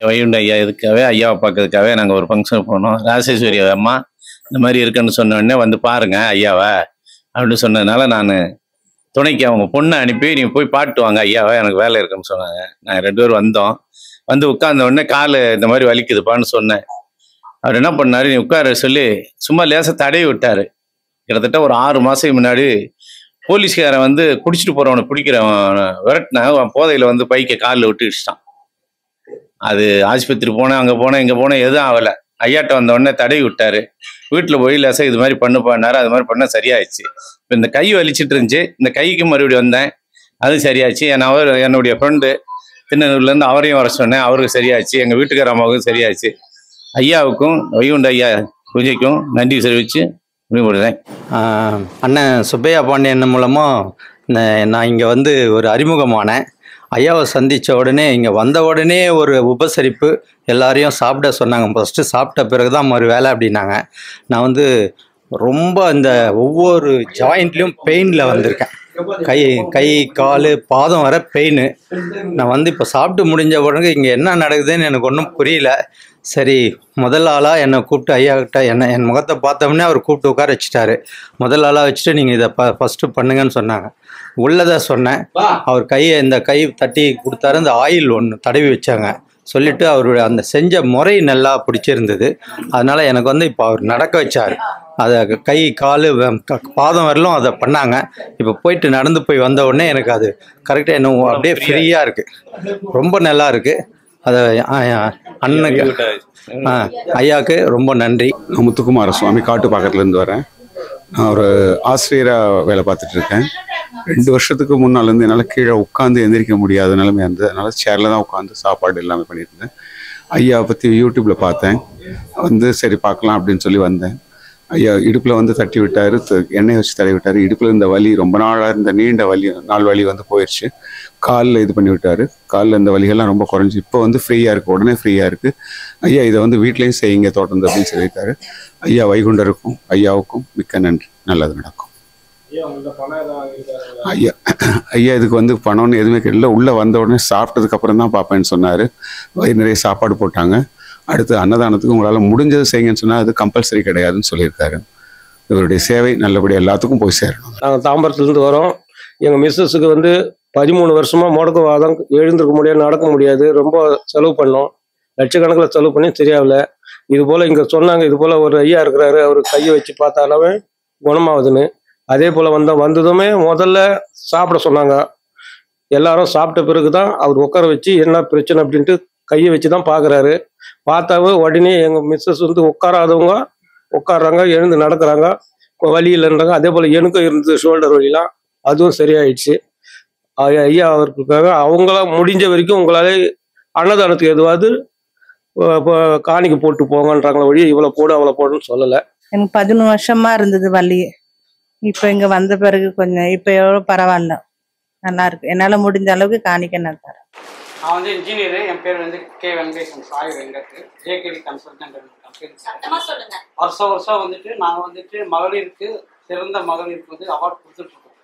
வைகுண்ட ஐயா இதுக்காகவே ஐயாவை பார்க்கறதுக்காகவே நாங்கள் ஒரு ஃபங்க்ஷன் போனோம். ராஜேஸ்வரி அம்மா இந்த மாதிரி இருக்குன்னு சொன்ன உடனே வந்து பாருங்க ஐயாவை அப்படின்னு சொன்னதுனால நான் துணைக்கு அவங்க பொண்ணை அனுப்பி நீங்கள் போய் பாட்டு வாங்க ஐயாவை, எனக்கு வேலை இருக்குன்னு சொன்னாங்க. நாங்கள் 2 பேரும் வந்தோம். வந்து உட்கார்ந்த உடனே கால் இந்த மாதிரி வலிக்குதுப்பான்னு சொன்னேன். அவர் என்ன பண்ணாரு, நீ உட்கார சொல்லி சும்மா லேசாக தடவி விட்டாரு. கிட்டத்தட்ட ஒரு 6 மாதத்துக்கு முன்னாடி போலீஸ்காரன் வந்து குடிச்சிட்டு போகிறவனை பிடிக்கிறவன் விரட்டினா போதையில் வந்து பைக்கை காலில் விட்டு இடிச்சிட்டான். அது ஆஸ்பத்திரி போனேன், அங்கே போனேன், இங்கே போனேன், எதுவும் ஆகலை. ஐயாட்ட வந்த உடனே தடவி விட்டாரு. வீட்டில் போய் லேசாக இது மாதிரி பண்ணுப்பாரு. அது மாதிரி பண்ணால் சரியாயிடுச்சு. இப்போ இந்த கை வலிச்சிட்டு இருந்துச்சு, இந்த கைக்கு மறுபடியும் வந்தேன், அது சரியாச்சு. என்னுடைய ஃப்ரெண்டு திருநெல்வேலியிலேருந்து அவரையும் வர சொன்னேன், அவருக்கு சரியாச்சு. எங்கள் வீட்டுக்கார அம்மாவுக்கும் சரியாச்சு. ஐயாவுக்கும் வைகுண்ட ஐயா பூஜைக்கும் நன்றி தெரிவித்து முடிவுறுறேன். அண்ணன் சுப்பையா பாண்டியன் மூலமாக நான் இங்கே வந்து ஒரு அறிமுகமானேன். ஐயாவை சந்தித்த உடனே இங்கே வந்த உடனே ஒரு உபசரிப்பு, எல்லாரையும் சாப்பிட சொன்னாங்க. ஃபஸ்ட்டு சாப்பிட்ட பிறகு தான் மறு வேலை அப்படின்னாங்க. நான் வந்து ரொம்ப இந்த ஒவ்வொரு ஜாயிண்ட்லேயும் பெயினில் வந்திருக்கேன். கை கால் பாதம் வர பெயின். நான் வந்து இப்போ சாப்பிட்டு முடிஞ்ச உடனே இங்கே என்ன நடக்குதுன்னு எனக்கு ஒன்றும் புரியல. சரி, முதல் ஆளாக என்னை கூப்பிட்டு ஐயா கிட்ட என் முகத்தை பார்த்தோம்னே அவர் கூப்பிட்டு உட்கார வச்சுட்டாரு. முதல் ஆளாக வச்சுட்டு நீங்கள் இதை ஃபஸ்ட்டு பண்ணுங்கன்னு சொன்னாங்க. உள்ளதை சொன்னேன். அவர் இந்த கை தட்டி கொடுத்தாரு. அந்த ஆயில் ஒன்று தடவி வச்சாங்க. சொல்லிவிட்டு அவருடைய அந்த செஞ்ச முறை நல்லா பிடிச்சிருந்தது. அதனால் எனக்கு வந்து இப்போ அவர் நடக்க வச்சார். அதை கை கால் பாதம் வரலும் அதை பண்ணாங்க. இப்போ போயிட்டு நடந்து போய் வந்த உடனே எனக்கு அது கரெக்டாக என்ன அப்படியே ஃப்ரீயாக இருக்குது. ரொம்ப நல்லா இருக்குது. அதை அண்ணனுக்கு ஐயாவுக்கு ரொம்ப நன்றி. முத்துக்குமார சுவாமி காட்டு பக்கத்துலேருந்து வரேன். நான் ஒரு ஆசிரியராக வேலை பார்த்துட்ருக்கேன். 2 வருஷத்துக்கு முன்னாலேருந்து என்னால் கீழே உட்காந்து எந்திரிக்க முடியாத நிலைமை இருந்தது. அதனால் சேரில் தான் உட்காந்து சாப்பாடு எல்லாமே பண்ணியிருந்தேன். ஐயாவை பற்றி யூடியூப்பில் பார்த்தேன். வந்து சரி பார்க்கலாம் அப்படின்னு சொல்லி வந்தேன். ஐயா இடுப்பில் வந்து தட்டி விட்டார், எண்ணெய் வச்சு தடவி விட்டார். இடுப்பில் இந்த வலி ரொம்ப நாளாக இருந்த நீண்ட நாள் வலி வந்து போயிடுச்சு. காலில் இது பண்ணி விட்டார். காலில் இந்த வலிகள்லாம் ரொம்ப குறைஞ்சி இப்போ வந்து ஃப்ரீயாக இருக்குது, உடனே ஃப்ரீயாக இருக்குது. ஐயா இதை வந்து வீட்லேயும் செய்யுங்க தொடர்ந்து அப்படின்னு சொல்லியிருக்காரு. ஐயா வைகுண்டருக்கும் ஐயாவுக்கும் மிக்க நன்றி. நல்லது நடக்கும். ஐயா இதுக்கு வந்து பணம்னு எதுவுமே கேட்கல. உள்ளே வந்த உடனே சாப்பிட்டதுக்கப்புறம் தான் பார்ப்பேன்னு சொன்னார். வயிறு நிறைய சாப்பாடு போட்டாங்க. அடுத்து அன்னதானத்துக்கு உங்களால் முடிஞ்சது செய்யுங்கன்னு சொன்னால் அது கம்பல்சரி கிடையாதுன்னு சொல்லியிருக்காரு. இவருடைய சேவை நல்லபடியாக எல்லாத்துக்கும் போய் சேரணும். நாங்கள் தாம்பரத்துலேருந்து வரோம். எங்கள் மிஸ்ஸஸுக்கு வந்து 13 வருஷமாக முடக்குவாதம், எழுந்திருக்க முடியாது, நடக்க முடியாது. ரொம்ப செலவு பண்ணோம், லட்சக்கணக்கில் செலவு பண்ணி சரியாகல. இது போல் இங்கே சொன்னாங்க, இது போல் ஒரு ஐயா இருக்கிறாரு, அவர் கையை வச்சு பார்த்தாலே குணமாகுதுன்னு. அதே போல் வந்ததுமே முதல்ல சாப்பிட சொன்னாங்க. எல்லாரும் சாப்பிட்ட பிறகு தான் அவர் உட்கார வச்சு என்ன பிரச்சனை அப்படின்ட்டு கையை வச்சு தான் பார்க்குறாரு. பார்த்தாவே உடனே எங்கள் மிஸ்ஸஸ் வந்து உட்காராதவங்க உட்காடுறாங்க, எழுந்து நடக்கிறாங்க, வலி இல்லைன்றாங்க. அதே போல் எனக்கும் இருந்தது ஷோல்டர் வலிலாம், அதுவும் சரியாயிடுச்சு. ஐயா அவருக்காக அவங்கள முடிஞ்ச வரைக்கும் உங்களால் அன்னதானத்துக்கு எதுவாவது காணிக்கு போட்டு போங்கன்றாங்களே வழி இவ்வளோ போடு அவ்வளோ போடுன்னு சொல்லலை. எனக்கு 11 வருஷமா இருந்தது வலி. இப்போ இங்கே வந்த பிறகு கொஞ்சம் இப்போ எவ்வளோ பரவாயில்ல, நல்லா இருக்கு. என்னால் முடிஞ்ச அளவுக்கு காணிக்க நான் தரேன். நான் வந்து இன்ஜினியரு. என் பேர் வந்து K Venkatesan, Sai Venkat, JKD consultant company. வருஷம் வந்துட்டு நாங்கள் வந்துட்டு மகளிருக்கு, சிறந்த மகளிருக்கு வந்து அவார்டு கொடுத்துட்ருக்கோம்.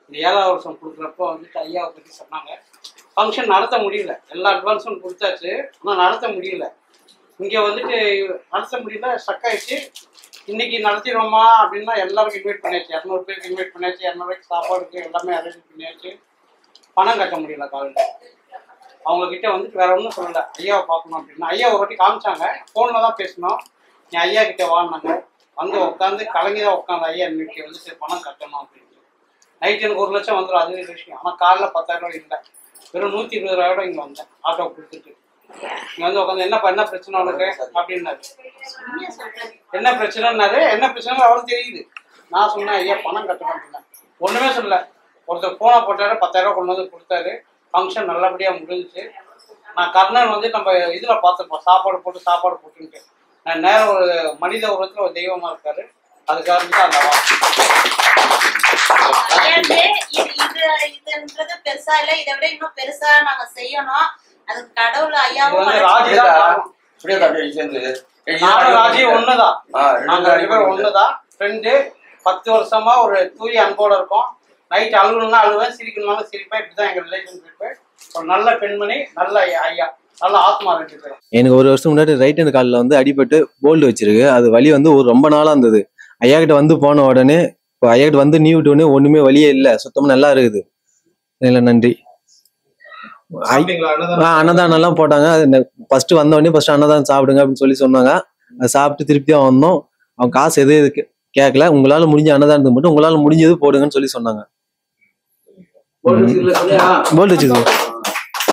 இந்த 7ஆவது வருஷம் கொடுக்குறப்போ வந்துட்டு ஐயாவை பற்றி சொன்னாங்க. ஃபங்க்ஷன் நடத்த முடியல, எல்லா அட்வான்ஸும் கொடுத்தாச்சு, ஆனால் நடத்த முடியல. இங்கே வந்துட்டு நடத்த முடியல, ஸ்டக் ஆயிடுச்சு. இன்னைக்கு நடத்திடுவோமா அப்படின்னா எல்லாருக்கும் இன்வைட் பண்ணியாச்சு. 200 பேருக்கு இன்வைட் பண்ணியாச்சு. 200 பேருக்கு சாப்பாடுக்கு எல்லாமே அரேஞ்ச் பண்ணியாச்சு. பணம் கட்ட முடியல. காலையில் அவங்கக்கிட்ட வந்துட்டு வேற ஒன்றும் சொல்லலை, ஐயாவை பார்க்கணும் அப்படின்னா. ஐயா ஒரு வாட்டி காமிச்சாங்க, ஃபோனில் தான் பேசணும். நீ ஐயா கிட்டே வாங்கினாங்க. வந்து உட்காந்து கலங்கி தான் உட்காந்து ஐயா இன்னைக்கு வந்துட்டு பணம் கட்டணும் அப்படின்ட்டு. நைட் எனக்கு 1 லட்சம் வந்துடும், அது ஒரு விஷயம். ஆனால் காலைல 10,000 ரூபாய் இல்லை, வெறும் 120 ரூபாய் இங்கே வந்தேன் ஆட்டோ கொடுத்துட்டு. இங்கே வந்து உட்காந்து என்ன பிரச்சனை உனக்கு அப்படின்னாரு. என்ன பிரச்சனைன்னாரு. என்ன பிரச்சனை அவருக்கு தெரியுது. நான் சொன்னேன் ஐயா பணம் கட்டணும் அப்படின்னா. ஒன்றுமே சொல்லலை. ஒருத்தர் ஃபோனை போட்டாரு, 10,000 ரூபா கொண்டு வந்து கொடுத்தாரு. ஃபங்க்ஷன் நல்லபடியாக முடிஞ்சிச்சு. நான் கர்ணன் வந்து நம்ம இதில் பார்த்துருப்போம், சாப்பாடு போட்டுன்ட்டு. நான் நேரம் ஒரு மனித உருவத்தில் ஒரு தெய்வமாக இருக்காரு. அதுக்காக அந்த இதுன்றது பெருசா இல்ல, இதை விட இன்னும் பெருசா நாங்க செய்யணும். அதுக்கு கடவுள் ஐயாவும் ராஜி ஒண்ணுதான். நாங்க 2 பேரும் ஒண்ணுதான், ஃப்ரெண்டு. 10 வருஷமா ஒரு தூய அன்போட இருக்கோம். நைட் அழுகணும்னா அழுவேன், சிரிக்கணும்னாலும் சிரிப்பேன். இப்படிதான் எங்க ரிலேஷன்ஷிப்பு. ஒரு நல்ல பெண்மணி, நல்ல ஐயா. நல்ல ஆத்மா 2 பேரும். எனக்கு ஒரு வருஷம் முன்னாடி ரைட் ஹேண்ட் காலில் வந்து அடிபட்டு போல்டு வச்சிருக்கு. அது வலி வந்து ரொம்ப நாளாக இருந்தது. ஐயா கிட்ட வந்து போன உடனே இப்போ ஐயா கிட்ட வந்து நீ விட்ட உடனே ஒன்றுமே வலியே இல்லை, சுத்தமாக நல்லா இருக்குது. இல்லை நன்றி. அன்னதானம் எல்லாம் போட்டாங்க. அது ஃபர்ஸ்ட் வந்த உடனே ஃபர்ஸ்ட் அன்னதானம் சாப்பிடுங்க அப்படின்னு சொன்னாங்க. அதை சாப்பிட்டு திருப்பியும் வந்தோம். அவங்க காசு எதுவும் கேட்கல. உங்களால முடிஞ்ச அன்னதானத்துக்கு மட்டும் உங்களால முடிஞ்சது போடுங்கன்னு சொன்னாங்க. போல்டு வச்சுக்கோ.